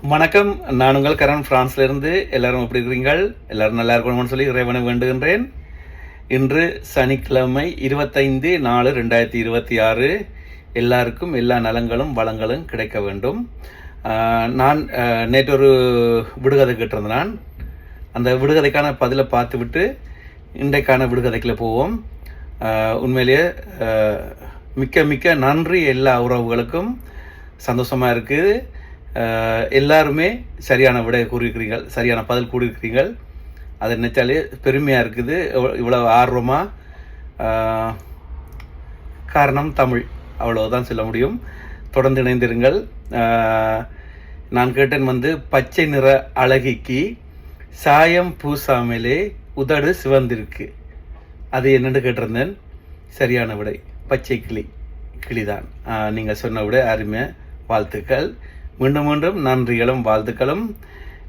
வணக்கம். நான் உங்கள் கரண், பிரான்ஸ்லேருந்து. எல்லாரும் எப்படி இருக்கிறீங்கள்? எல்லாரும் நல்லா இருக்கணும்னு சொல்லி இறைவனை வேண்டுகின்றேன். இன்று சனிக்கிழமை 25/4/2026. எல்லாருக்கும் எல்லா நலங்களும் வளங்களும் கிடைக்க வேண்டும். நான் நேற்று ஒரு விடுகதை கேட்டிருந்தேன். நான் அந்த விடுகதைக்கான பதிலை பார்த்துவிட்டு இன்றைக்கான விடுகதைக்குள்ள போவோம். உண்மையிலேயே மிக்க மிக்க நன்றி. எல்லா உறவுகளுக்கும் சந்தோஷமாக இருக்குது. எல்லாருமே சரியான விடை கூறியிருக்கிறீர்கள், சரியான பதில் கூறியிருக்கிறீர்கள். அதை நினைச்சாலே பெருமையாக இருக்குது. இவ்வளோ ஆர்வமாக. காரணம் தமிழ், அவ்வளோதான் சொல்ல முடியும். தொடர்ந்து இணைந்திருங்கள். நான் கேட்டேன் பச்சை நிற அழகிக்கு சாயம் பூசாமலே உதடு சிவந்திருக்கு. அது என்னென்னு கேட்டிருந்தேன். சரியான விடை பச்சை கிளிதான். நீங்கள் சொன்ன விட அருமை. வாழ்த்துக்கள். மீண்டும் மீண்டும் நன்றிகளும் வாழ்த்துக்களும்.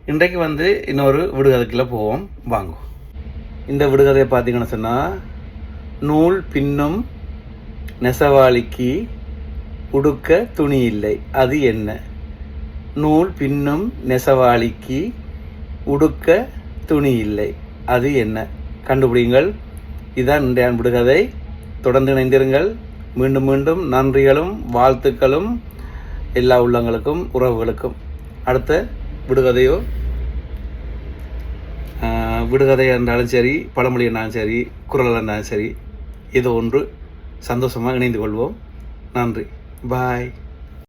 இன்றைக்கு இன்னொரு விடுகதைக்குள்ளே போவோம் வாங்க. இந்த விடுகதையை பார்த்தீங்கன்னு சொன்னால், நூல் பின்னும் நெசவாளிக்கு உடுக்க துணி இல்லை, அது என்ன? நூல் பின்னும் நெசவாளிக்கு உடுக்க துணி இல்லை, அது என்ன? கண்டுபிடிங்கள். இதுதான் இன்றைய விடுகதை. தொடர்ந்து இணைந்திருங்கள். மீண்டும் மீண்டும் நன்றிகளும் வாழ்த்துக்களும் எல்லா உள்ளங்களுக்கும் உறவுகளுக்கும். அடுத்த விடுகதையோ விடுகதை என்றாலும் சரி, பழமொழி என்றாலும் சரி, குரல் என்றாலும் சரி, ஏதோ ஒன்று சந்தோஷமாக இணைந்து கொள்வோம். நன்றி. பாய்.